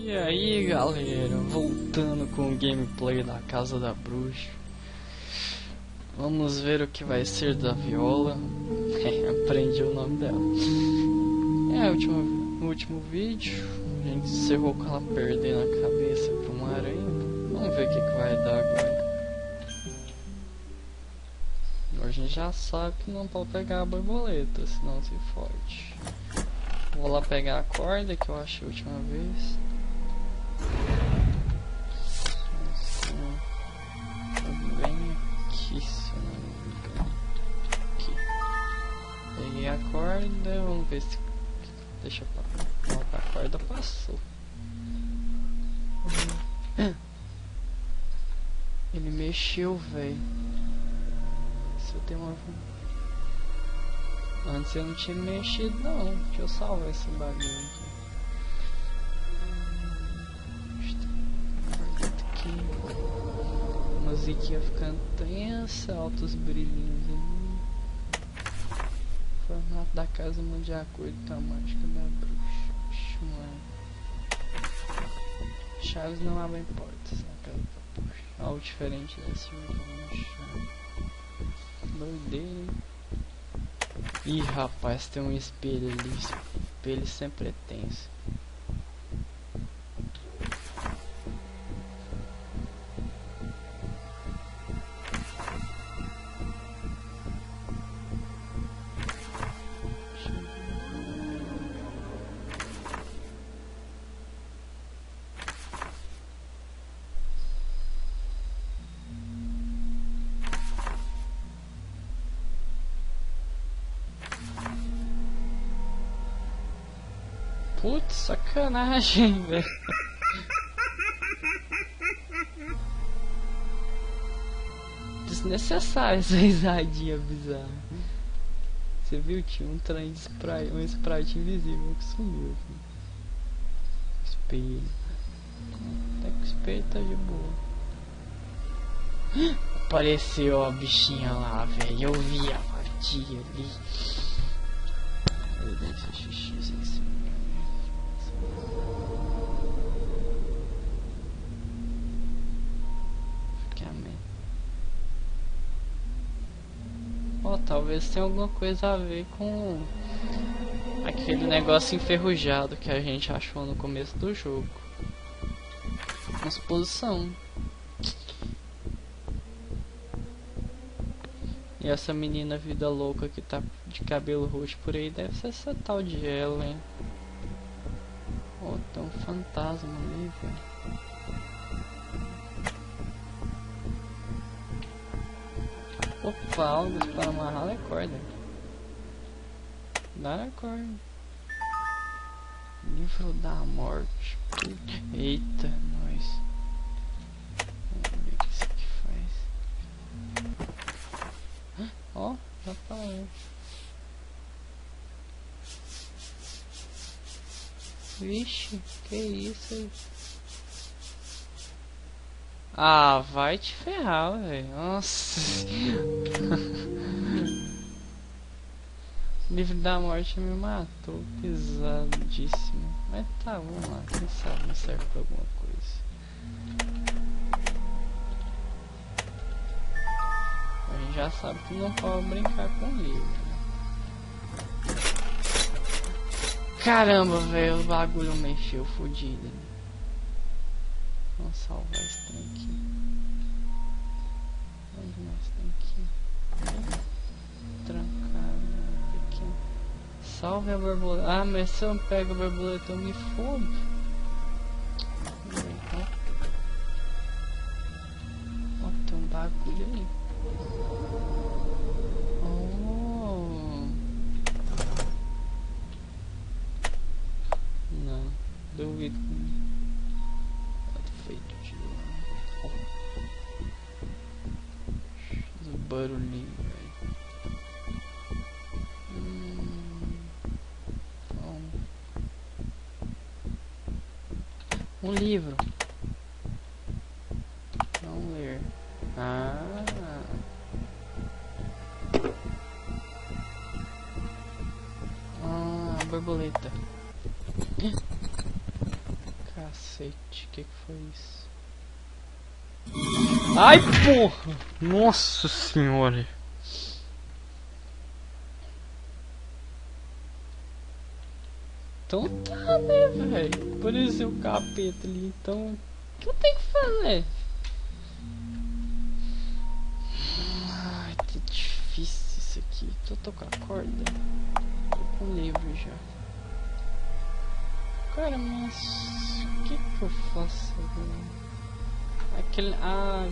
E aí galera, voltando com o gameplay da Casa da Bruxa. Vamos ver o que vai ser da Viola. Aprendi o nome dela. No último vídeo a gente encerrou com ela perdendo a cabeça pra uma aranha. Vamos ver o que vai dar agora. Agora a gente já sabe que não pode pegar a borboleta, senão se fode. Vou lá pegar a corda que eu achei a última vez. Bem aqui, se eu não me engano. Aqui. Peguei a corda, vamos ver se... Deixa eu parar. A corda passou. Ele mexeu, velho. Se eu tenho uma... Antes eu não tinha mexido não. Deixa eu salvar esse bagulho aqui. A musiquinha ficando tensa, altos brilhinhos ali. Formato da casa muda de acordo com a mágica da bruxa. Chaves não abrem portas na casa da bruxa. Algo diferente desse jogo. Doideira, hein? Ih, rapaz, tem um espelho ali. Espelho sempre é tenso. Putz, sacanagem, velho. Desnecessário essa risadinha bizarra. Você viu? Tinha um trem de spray, um sprite invisível que sumiu. Espelho. Até que o espelho tá de boa. Apareceu a bichinha lá, velho. Eu vi a partida ali. Eu dei xixi sem ser. Oh, talvez tenha alguma coisa a ver com aquele negócio enferrujado que a gente achou no começo do jogo. Uma suposição. E essa menina vida louca que tá de cabelo roxo por aí deve ser essa tal de ela, hein? Oh, tem um fantasma ali, velho. Opa, algo para amarrar a corda. Dar a corda. Livro da morte. Eita, nós. Vamos ver o que isso aqui faz. Ó, já parou. Vixe, que isso aí? Ah, vai te ferrar, velho. Nossa. O livro da morte me matou. Pesadíssimo. Mas tá, vamos lá. Quem sabe não serve pra alguma coisa. A gente já sabe que não pode brincar com o livro. Caramba, velho. O bagulho mexeu, fodido. Vamos salvar esse trem aqui. Onde mais tem aqui? Trancado. Pequeno. Salve a borboleta. Ah, mas se eu pego a borboleta eu me fodo. Ó, tem um bagulho aí. Oh. Não, duvido. Feito de barulhinho, velho. Um livro. Vamos ler. Ah, borboleta. Cacete, que foi isso? Ai, porra! Nossa senhora! Então tá, né, velho? Apareceu o capeta ali, então... O que eu tenho que fazer? Ai, tá difícil isso aqui. Tô com a corda. Tô com o livro já. Cara, mas... O que eu faço agora? Aquele... Ah,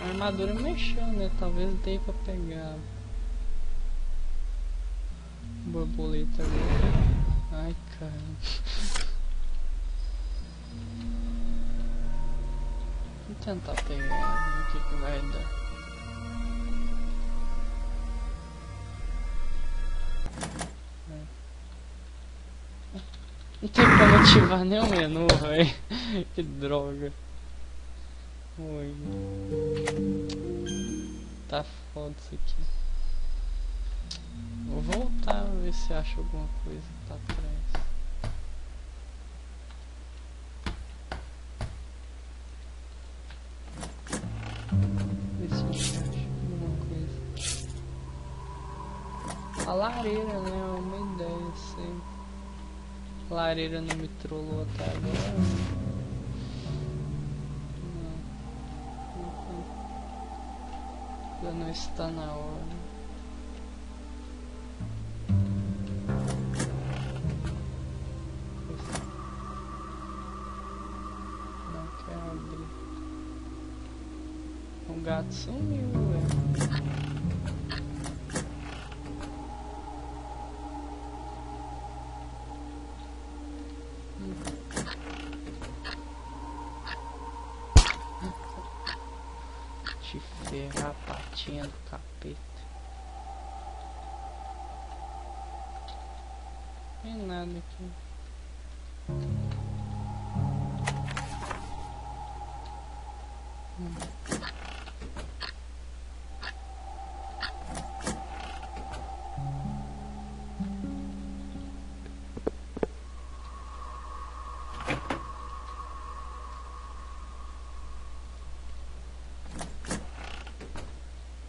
a armadura mexeu, né? Talvez dê pra pegar... Borboleta agora. Ai, caramba. Vou tentar pegar, o que vai dar. Não tem como ativar nem o menu, velho. Que droga. Oi. Tá foda isso aqui. Vou voltar ver se acho alguma coisa que tá atrás. Ver se eu acho alguma coisa. A lareira, né? É uma ideia, sei. A lareira não me trollou até agora. Não. Não está na hora. O gato sumiu, velho. Te ferrar, patinha do capeta. Não tem nada aqui.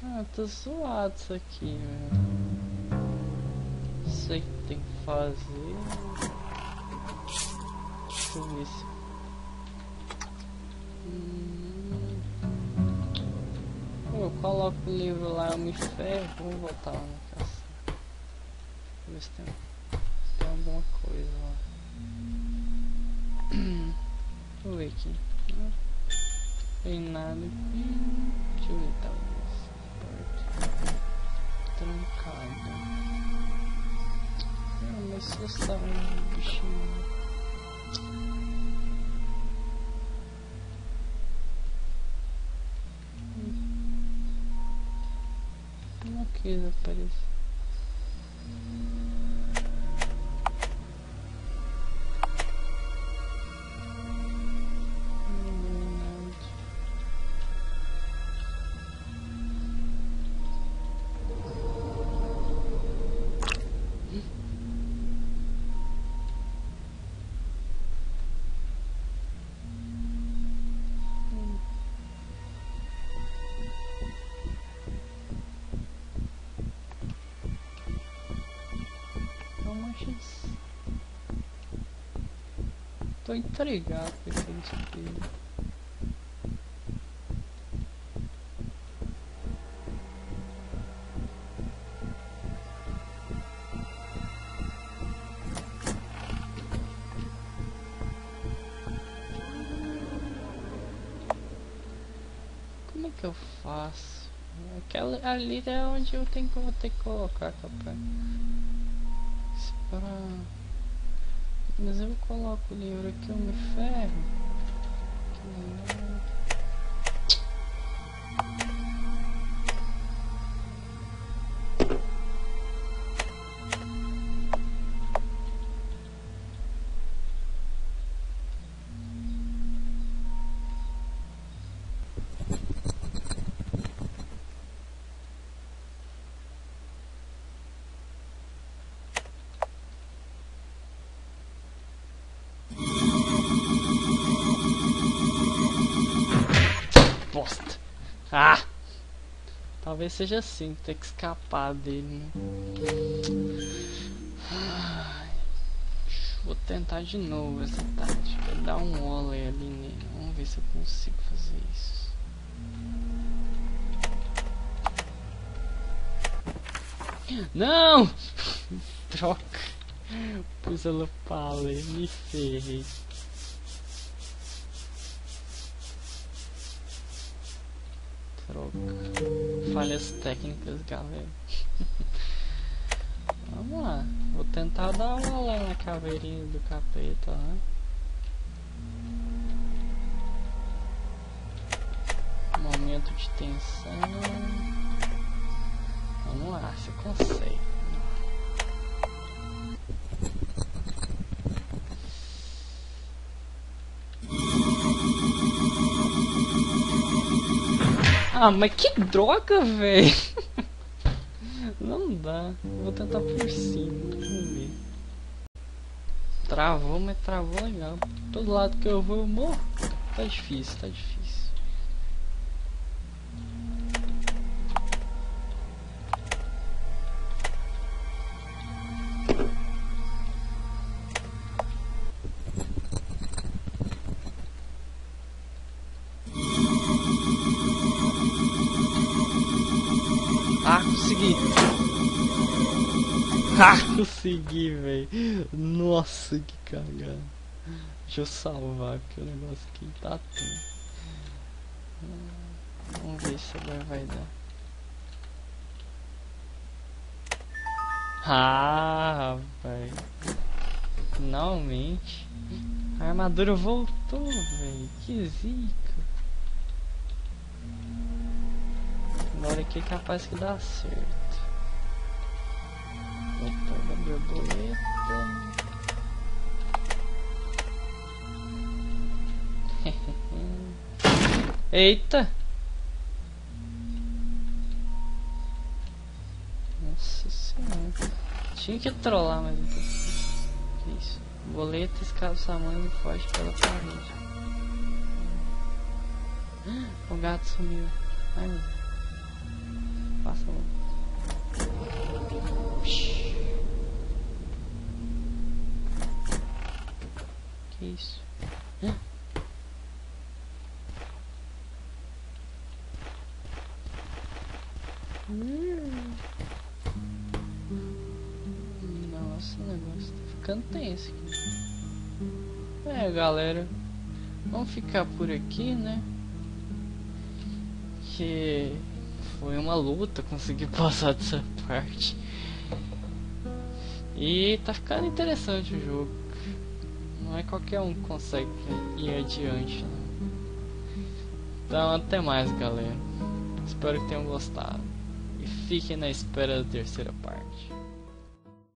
Ah, tá zoado isso aqui, velho. Não sei o que tem que fazer. Deixa eu ver se... Eu coloco o livro lá, eu me ferro. Vamos voltar lá na casa. Deixa eu ver se tem alguma coisa lá. Deixa eu ver aqui. Não tem nada aqui. Deixa eu ver, talvez. Trancada. Não, mas só está um bichinho. Não quis aparecer. Tô intrigado com esse espelho. Como é que eu faço? Aquela ali é onde eu vou ter que colocar, capaz. Mas eu coloco o livro aqui, eu me ferro. Ah! Talvez seja assim, ter que escapar dele, né? Ai, vou tentar de novo essa tática. Dar um olé ali nele. Vamos ver se eu consigo fazer isso. Não! Troca. Pus ela pra ler, me ferrei. Troca. Falhas técnicas, galera. Vamos lá. Vou tentar dar uma olhada na caveirinha do capeta, né? Momento de tensão. Vamos lá, você consegue. Ah, mas que droga, velho! Não dá. Vou tentar por cima. Vamos ver. Travou, mas travou legal. Todo lado que eu vou eu morro. Tá difícil, tá difícil. Ah, consegui! Ah, consegui, velho! Nossa, que cagada! Deixa eu salvar, porque o negócio aqui tá tudo. Vamos ver se agora vai dar. Ah, rapaz! Finalmente! A armadura voltou, velho! Que zica! Agora aqui é capaz que dá certo. Opa, da borboleta. Eita! Nossa senhora. Tinha que trollar mais um pouquinho. Que isso? Boleta escala o tamanho e foge pela parede. O gato sumiu. Ai meu Deus. Passa logo. Que isso? Nossa, o negócio tá ficando tenso aqui. É, galera. Vamos ficar por aqui, né? Que foi uma luta conseguir passar dessa parte. E tá ficando interessante o jogo. Não é qualquer um que consegue ir adiante, não. Então até mais, galera. Espero que tenham gostado. E fiquem na espera da terceira parte.